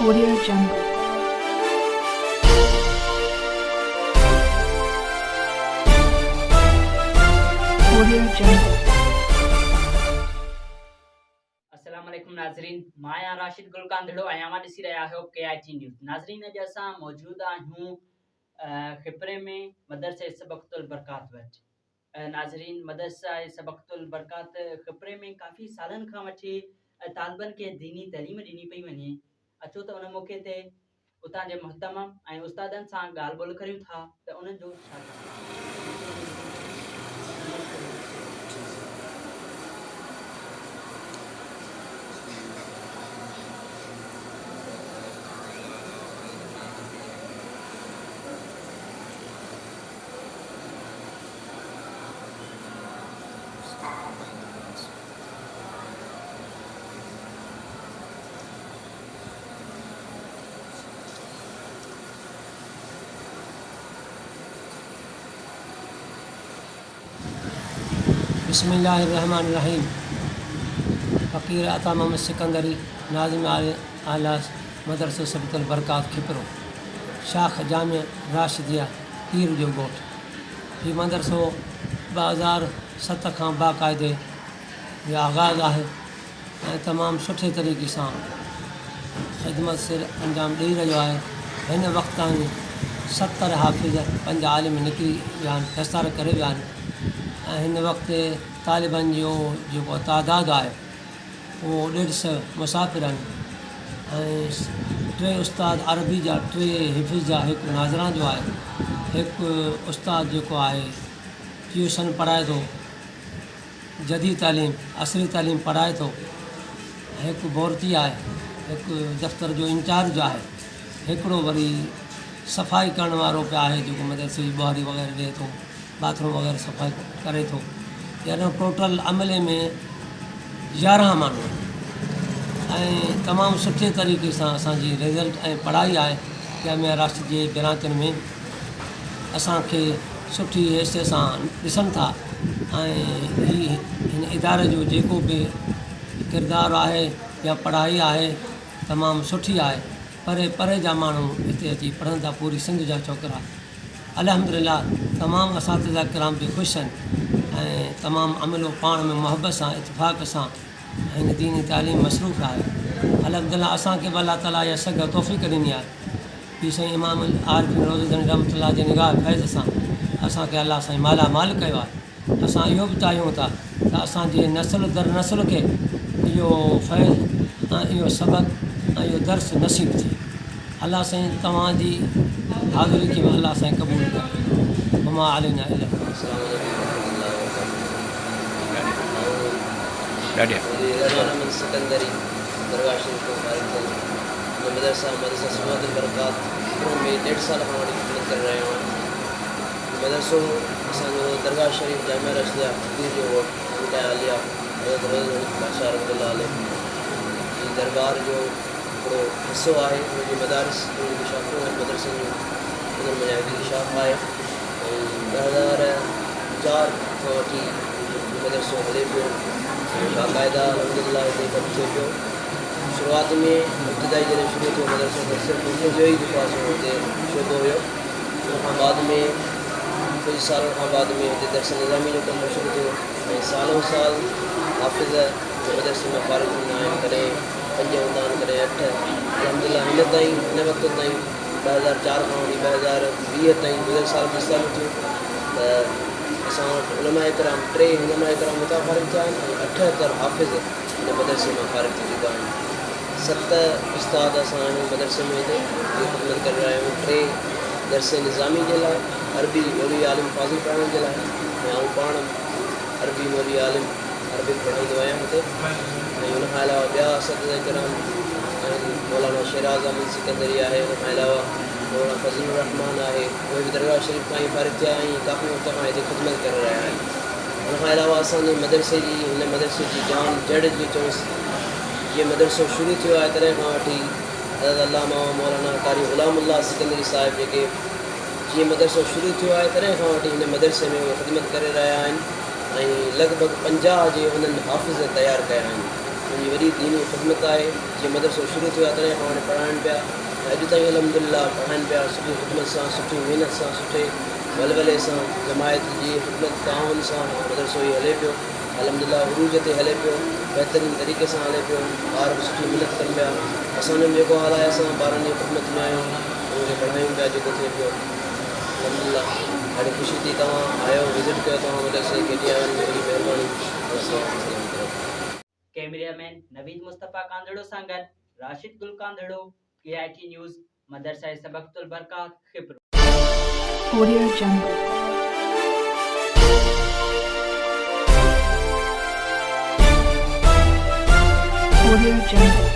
Audio Jungle. Audio Jungle. अस्सलाम वालेकुम नाज़रीन, मां राशिद गुल कांदड़ो आयामा ॾिसी रहा हो KIT न्यूज़। नाज़रीन अॼु असां मौजूद आहियूं खिपरे में मदरसे सबक़तुल बरकात वटि। नाज़रीन मदरसा सबक़तुल बरकात खिपरे में काफ़ी सालनि खां वठी तालिबनि खे दीनी तइलीम ॾिनी पई वञे। अचो त उन मौक़े ते उतां जे मुहतरम ऐं उस्तादनि सां ॻाल्हि ॿोल करियूं था त उन्हनि जो छा बिस्मिल्लाहिर्रहमानिर्रहीम। फ़कीर अता मोहम्मद सिकंदरी नाज़िम आला मदरसो सबक़तुल बरकात खिपरो शाख जामिया राशिदिया पीर जो ॻोठ। हीउ मदरसो 2007 खां बाक़ाइदे जो आगाज़ आहे ऐं तमामु सुठे तरीक़े सां ख़िदमत सिर अंजाम ॾेई रहियो आहे। हिन वक़्त ताईं 70 हाफ़िज़ 5 आलिम निकिरी विया आहिनि, दस्तार करे विया आहिनि ऐं हिन वक़्तु तालिबनि जो जेको तादादु आहे उहो 150 मुसाफ़िर आहिनि ऐं 3 उस्ताद अरबी जा, 3 हिफ़िज़ जा, 1 नाज़रान जो आहे, 1 उस्ताद जेको आहे ट्यूशन पढ़ाए थो, जदीद तालीम असली तालीम पढ़ाए थो, 1 बोरती आहे, 1 दफ़्तर जो इंचार्ज आहे, 1 वरी सफ़ाई करण वारो पिया आहे जेको मदरसे जी ॿुहारी वग़ैरह ॾिए थो, बाथरूम वग़ैरह सफ़ाई करे थो। यानी टोटल अमले में 11 माण्हू ऐं तमामु सुठे तरीक़े सां असांजी रिज़ल्ट ऐं पढ़ाई आहे जामिया राशिद जे ब्रांचनि में असांखे सुठी हैसियत सां ॾिसनि था ऐं हिन इदारे जो जेको बि किरदारु आहे या पढ़ाई आहे तमामु सुठी आहे। परे परे जा माण्हू हिते अची पढ़नि था, पूरी सिंध जा छोकिरा। अल्हम्दुलिल्लाह तमामु असातिज़ा किराम बि ख़ुशि आहिनि ऐं तमामु अमलो पाण में मुहबत सां इतफ़ाक़ सां हिन दीनी तालीम मसरूफ़ आहे। अल्हम्दुलिल्लाह असांखे बि अल्लाह ताला इहा सघ तौफ़ीक़ ॾिनी आहे की साईं इमाम आरिफ़ रोज़दनी रहमतुल्लाह जे निगाह फैज़ सां असांखे अल्लाह साईं मालामाल कयो आहे। असां इहो बि चाहियूं था त असांजे नस्ल दर नस्ल खे इहो फैज़ ऐं इहो सबक़ ऐं इहो दर्स नसीब थिए। अल्लाह साईं तव्हांजी हाज़िरी खे बि अल्लाह साईं क़बूल करे। वमा अलैना इल्ला सिकंदरी दरगाह शरीफ को फारिग थियल मदरसा सबक़तुल बरकात में 1.5 साल खां वठी ख़िदमत करे रहियो आहियां। मदरसो असांजो दरगाह शरीफ जामिया राशिदिया पीर जो ॻोठ आलिया हज़रत रोज़दनी बादशाह रहमतुल्लाह अलैह जी दरबार जो हिकिड़ो हिसो आहे। उनजी मदारिस उनजी शाख़ूं आहिनि मदरसनि जूं, उन्हनि में हिकिड़ी शाख आहे ऐं 2004 खां वठी मदरसो हले पियो। बाक़ाइदा अल्हम्दुलिल्लाह हिते कमु थिए पियो। शुरूआति में इब्तिदाई जॾहिं शुरू थियो मदरसो त सिर्फ़ु मुंहिंजो ई जेको आहे हिते शोबो हुयो। उन खां बाद में कुझु सालनि खां बाद में हिते दर्स निज़ामी जो कमु शुरू थियो ऐं सालो साल हाफ़िज़ मदरसे में फारिग थींदा आहिनि। कॾहिं 5 हूंदा आहिनि, कॾहिं 8। अल्हम्दुलिल्लाह हिन ताईं हिन वक़्त ताईं 2004 खां वठी 2020 ताईं 20 साल 20 साल थियो त असां वटि उलमा इकराम 3 उलमा इकराम हुतां फारिग थिया आहिनि ऐं 78 हाफ़िज़ हिन मदरसे में फारिग थी चुका आहिनि। 7 उस्ताद असां आहियूं मदरसे में हिते ख़िदमत करे रहिया आहियूं। 3 दर्स निज़ामी जे लाइ, अरबी मौलवी आलिम फाज़िल पढ़ाइण जे लाइ ऐं आउं पाण अरबी मौलवी आलिम अरबिक पढ़ाईंदो आहियां हिते। ऐं उनखां अलावा ॿिया असातिज़ा किराम आहिनि। मौलाना शेराज़ अहमद सिकंदरी आहे, उनखां अलावा मौलाना फज़लुर रहमान आहे, उहे बि दरगाह शरीफ खां ई फारिग थिया ऐं काफ़ी वक़्त खां हिते ख़िदमत करे रहिया आहिनि। उनखां अलावा असांजे मदरसे जी हिन मदरसे जी जान जड़ जी चयोसि जीअं मदरसो शुरू थियो आहे तॾहिं खां वठी हज़रत अल्लामा मौलाना कारी ग़ुलामुल्लाह सिकंदरी साहिब जेके जीअं मदरसो शुरू थियो आहे तॾहिं खां वठी हिन मदरसे में उहे ख़िदमत करे रहिया आहिनि ऐं लॻभॻि 50 जे उन्हनि हाफ़िज़ तयारु कया आहिनि। मुंहिंजी वॾी दीनी ख़िदमत आहे। जीअं मदरसो शुरू थियो आहे तॾहिं खां हाणे पढ़ाइनि पिया, अॼु ताईं अल्हम्दुलिल्लाह पढ़ाइनि पिया सुठी ख़िदमत सां, सुठी महिनत सां, सुठे वलवले सां, जमायत जी ख़िदमत ताउन सां मदरसो ई हले पियो। अल्हम्दुलिल्लाह उरूज ते हले पियो, बहितरीन तरीक़े सां हले पियो, ॿार बि सुठी महिनत कनि पिया। असांजो बि जेको हाल आहे असां ॿारनि जी ख़िदमत में आहियूं, उनखे पढ़ायूं पिया जेको थिए पियो। अल्हम्दुलिल्लाह ॾाढी ख़ुशी थी तव्हां आयो, विज़िट कयो तव्हां मदरसे KTIN में, वॾी महिरबानी। कैमरामैन नवीद मुस्तफ़ा कांदड़ो सां गॾु राशिद गुल कांदड़ो, KIT न्यूज़, मदरसा सबक़तुल बरकात, खिपरो। Audio Jungle. Audio Jungle.